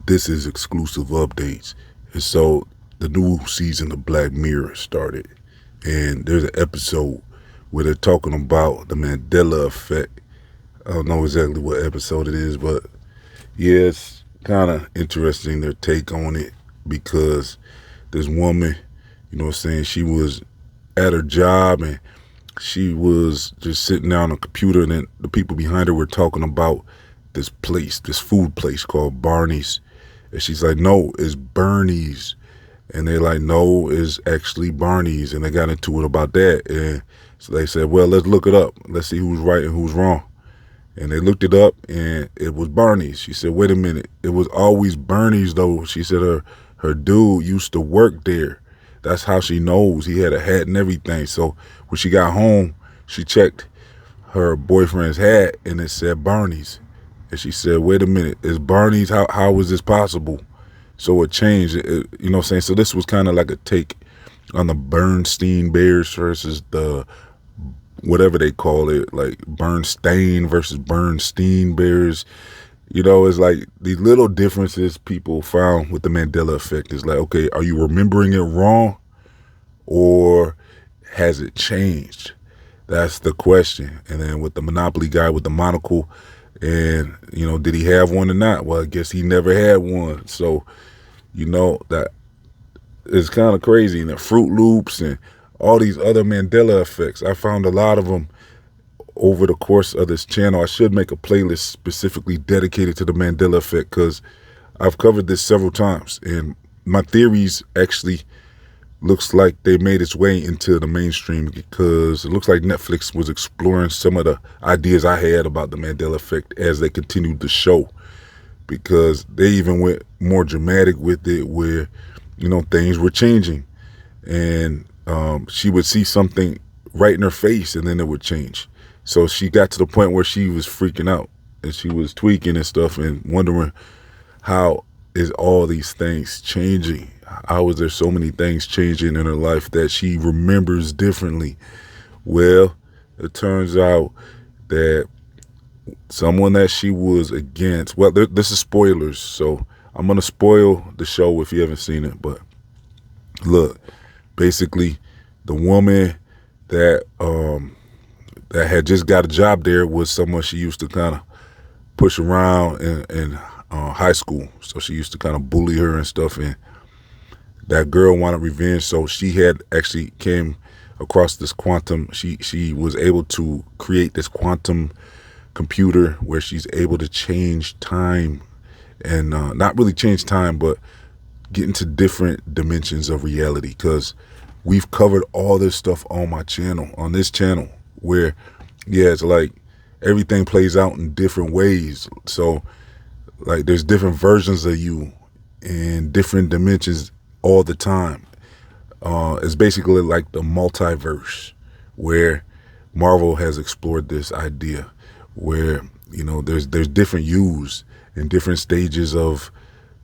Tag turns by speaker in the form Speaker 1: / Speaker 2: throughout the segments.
Speaker 1: This is exclusive updates. And so the new season of Black Mirror started. And there's an episode where they're talking about the Mandela effect. I don't know exactly what episode it is, but yeah, it's kind of interesting their take on it because this woman, you know what I'm saying, she was at her job and she was just sitting down on a computer, and then the people behind her were talking about this place, this food place called Barney's. And she's like, no, it's Bernie's. And they're like, no, it's actually Barney's. And they got into it about that. And so they said, well, let's look it up. Let's see who's right and who's wrong. And they looked it up, and it was Barney's. She said, wait a minute. It was always Bernie's, though. She said her dude used to work there. That's how she knows. He had a hat and everything. So when she got home, she checked her boyfriend's hat, and it said Barney's. And she said, wait a minute, is Barney's? How is this possible? So it changed. You know what I'm saying? So this was kind of like a take on the Bernstein Bears versus the whatever they call it, like Bernstein versus Bernstein Bears. You know, it's like these little differences people found with the Mandela effect. Is like, okay, are you remembering it wrong or has it changed? That's the question. And then with the Monopoly guy with the monocle, and, you know, did he have one or not? Well, I guess he never had one. So, you know, that is kind of crazy. And the Fruit Loops and all these other Mandela effects, I found a lot of them over the course of this channel. I should make a playlist specifically dedicated to the Mandela effect because I've covered this several times. And my theories actually looks like they made its way into the mainstream because it looks like Netflix was exploring some of the ideas I had about the Mandela effect as they continued the show, because they even went more dramatic with it where, you know, things were changing and she would see something right in her face and then it would change. So she got to the point where she was freaking out and she was tweaking and stuff and wondering, how is all these things changing? How is there so many things changing in her life that she remembers differently? Well, it turns out that someone that she was against, well, this is spoilers, so I'm going to spoil the show if you haven't seen it. But look, basically, the woman that that had just got a job there was someone she used to kind of push around in high school. So she used to kind of bully her and stuff, and that girl wanted revenge, so she had actually came across this quantum. She was able to create this quantum computer where she's able to change time, and not really change time, but get into different dimensions of reality. Because we've covered all this stuff on my channel, on this channel, where yeah, it's like everything plays out in different ways. So like there's different versions of you in different dimensions all the time. It's basically like the multiverse, where Marvel has explored this idea where, you know, there's different yous in different stages of,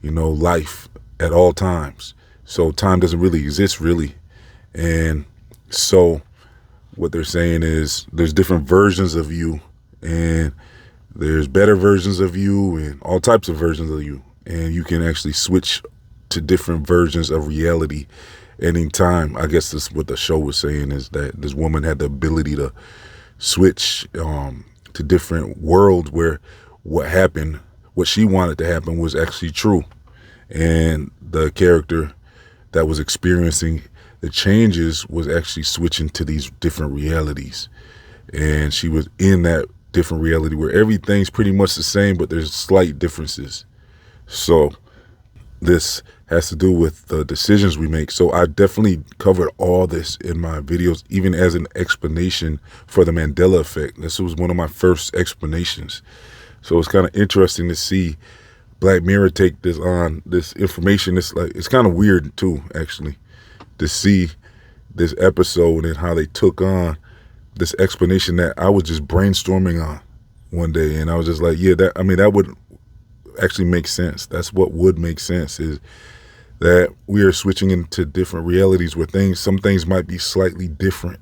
Speaker 1: you know, life at all times. So time doesn't really exist really. And so what they're saying is there's different versions of you, and there's better versions of you and all types of versions of you. And you can actually switch to different versions of reality anytime. I guess that's what the show was saying, is that this woman had the ability to switch to different worlds where what happened, what she wanted to happen, was actually true. And the character that was experiencing the changes was actually switching to these different realities. And she was in that different reality where everything's pretty much the same, but there's slight differences. So this has to do with the decisions we make. So I definitely covered all this in my videos, even as an explanation for the Mandela effect. This was one of my first explanations. So it's kind of interesting to see Black Mirror take this on, this information. It's kind of weird too, actually, to see this episode and how they took on this explanation that I was just brainstorming on one day. And I was just like, yeah, that would actually make sense. That's what would make sense, is that we are switching into different realities where some things might be slightly different.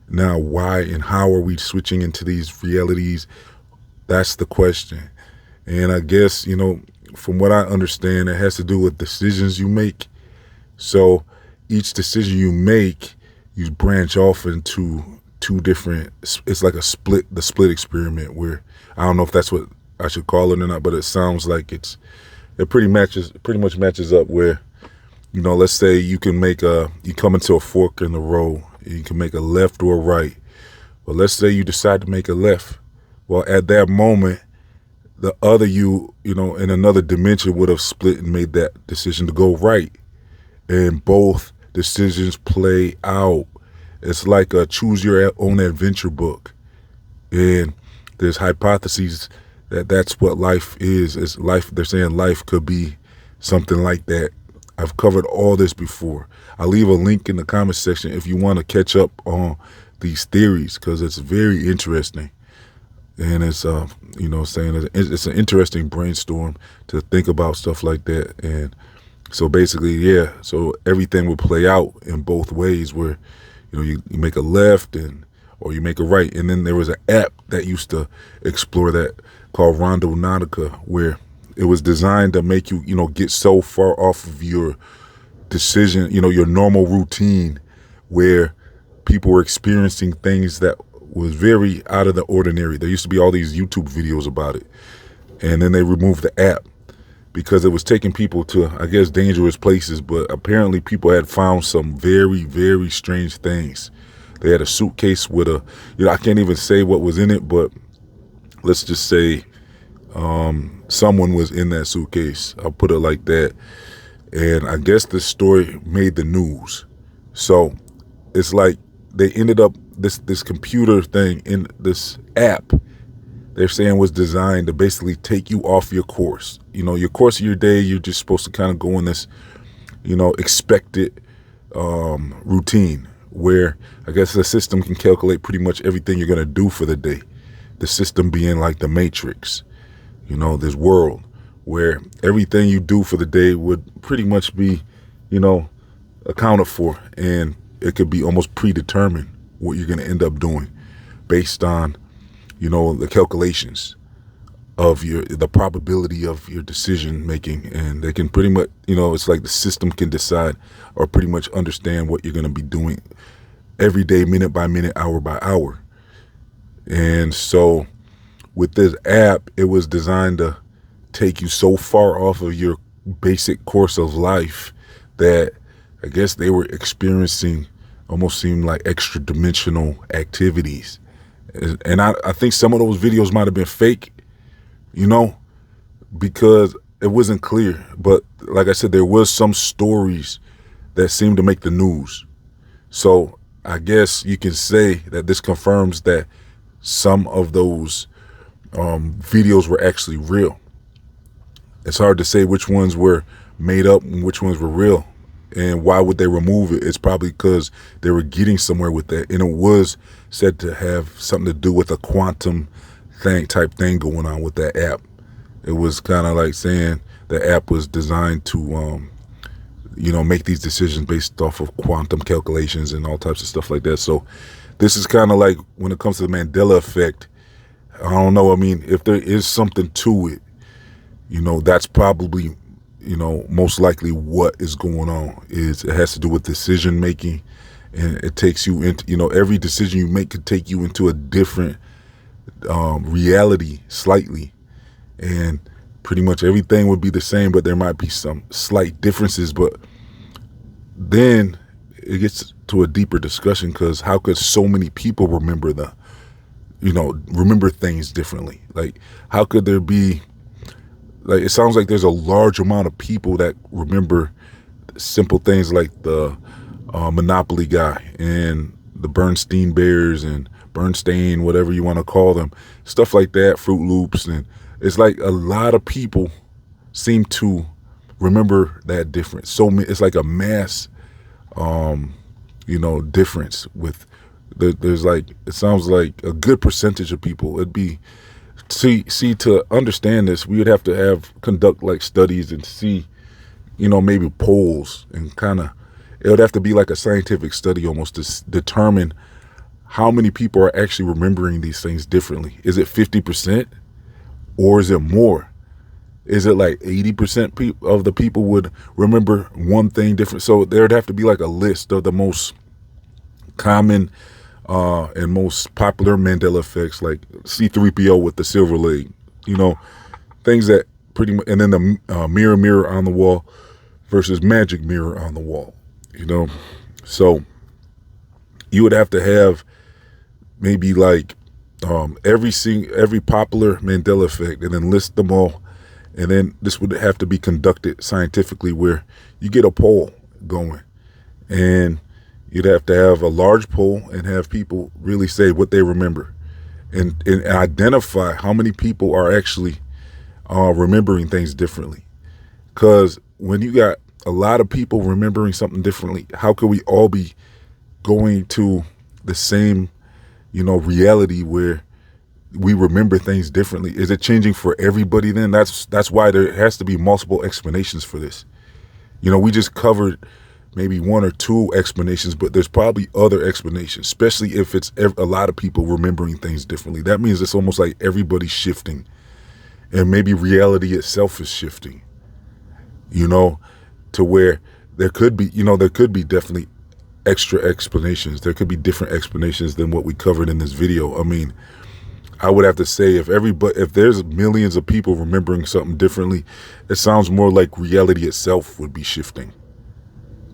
Speaker 1: Now, why and how are we switching into these realities? That's the question. And I guess, you know, from what I understand, it has to do with decisions you make. So each decision you make, you branch off into two different, it's like the split experiment, where I don't know if that's what I should call it or not, but it sounds like it pretty much matches up where, let's say you come into a fork in the road, you can make a left or a right. Well, let's say you decide to make a left. Well, at that moment, the other in another dimension would have split and made that decision to go right. And both decisions play out. It's like a choose your own adventure book. And there's hypotheses that that's what life is. It's life. They're saying life could be something like that. I've covered all this before. I'll leave a link in the comment section if you want to catch up on these theories, because it's very interesting. And it's, saying it's an interesting brainstorm to think about stuff like that. And so basically, yeah, so everything will play out in both ways where, you make a left or you make a right. And then there was an app that used to explore that called Rondo Nautica, where it was designed to make you, get so far off of your decision, your normal routine, where people were experiencing things that was very out of the ordinary. There used to be all these YouTube videos about it. And then they removed the app because it was taking people to, I guess, dangerous places. But apparently people had found some very, very strange things. They had a suitcase with I can't even say what was in it, but let's just say someone was in that suitcase. I'll put it like that. And I guess this story made the news. So it's like they ended up, this computer thing in this app, they're saying was designed to basically take you off your course. Your course of your day, you're just supposed to kind of go in this, expected routine, where I guess the system can calculate pretty much everything you're going to do for the day. The system being like the Matrix, this world where everything you do for the day would pretty much be, accounted for. And it could be almost predetermined what you're going to end up doing based on, the calculations of the probability of your decision making. And they can pretty much, it's like the system can decide or pretty much understand what you're going to be doing every day, minute by minute, hour by hour. And so with this app, it was designed to take you so far off of your basic course of life that I guess they were experiencing almost seemed like extra dimensional activities. And I think some of those videos might have been fake, because it wasn't clear. But like I said, there was some stories that seemed to make the news. So I guess you can say that this confirms that some of those videos were actually real. It's hard to say which ones were made up and which ones were real. And why would they remove it? It's probably because they were getting somewhere with that. And it was said to have something to do with a quantum type thing going on with that app. It was kind of like saying the app was designed to, make these decisions based off of quantum calculations and all types of stuff like that. So this is kind of like when it comes to the Mandela effect. I don't know. I mean, if there is something to it, that's probably, most likely what is going on. Is it has to do with decision making, and it takes you into, every decision you make could take you into a different reality slightly, and pretty much everything would be the same, but there might be some slight differences. But then it gets to a deeper discussion, because how could so many people remember remember things differently? Like, how could there be, like, it sounds like there's a large amount of people that remember simple things like the Monopoly guy and the Bernstein Bears and Bernstein, whatever you want to call them, stuff like that, Fruit Loops. And it's like a lot of people seem to remember that difference. So it's like a mass, difference with, there's like, it sounds like a good percentage of people. It'd be, see, to understand this, we would have to conduct like studies and see, maybe polls, and it would have to be like a scientific study almost to determine how many people are actually remembering these things differently. Is it 50% or is it more? Is it like 80% of the people would remember one thing different? So there'd have to be like a list of the most common and most popular Mandela effects, like C3PO with the silver leg, you know, things that pretty much, and then the mirror, mirror on the wall versus magic mirror on the wall, you know. So you would have to have maybe like every popular Mandela effect, and then list them all. And then this would have to be conducted scientifically, where you get a poll going, and you'd have to have a large poll and have people really say what they remember, and identify how many people are actually remembering things differently. Because when you got a lot of people remembering something differently, how could we all be going to the same, reality where we remember things differently? Is it changing for everybody then? That's why there has to be multiple explanations for this. We just covered maybe one or two explanations, but there's probably other explanations, especially if it's a lot of people remembering things differently. That means it's almost like everybody's shifting, and maybe reality itself is shifting, to where there could be definitely extra explanations. There could be different explanations than what we covered in this video. I mean, I would have to say if there's millions of people remembering something differently, it sounds more like reality itself would be shifting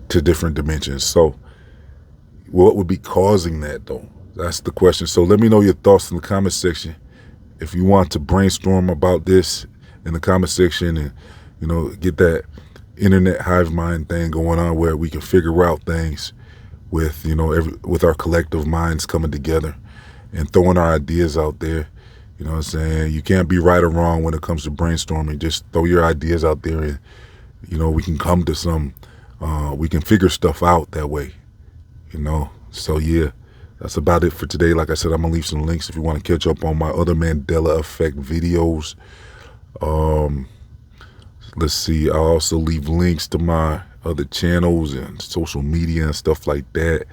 Speaker 1: to different dimensions. So what would be causing that, though? That's the question. So let me know your thoughts in the comment section. If you want to brainstorm about this in the comment section, and get that internet hive mind thing going on, where we can figure out things with with our collective minds coming together and throwing our ideas out there. You know what I'm saying? You can't be right or wrong when it comes to brainstorming. Just throw your ideas out there, and we can come to some we can figure stuff out that way. So yeah, that's about it for today. Like I said, I'm gonna leave some links if you want to catch up on my other Mandela effect videos. Let's see, I'll also leave links to my other channels and social media and stuff like that.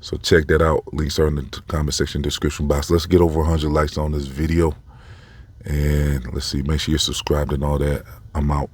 Speaker 1: So check that out. Links are in the comment section description box. Let's get over 100 likes on this video. And let's see, make sure you're subscribed and all that. I'm out.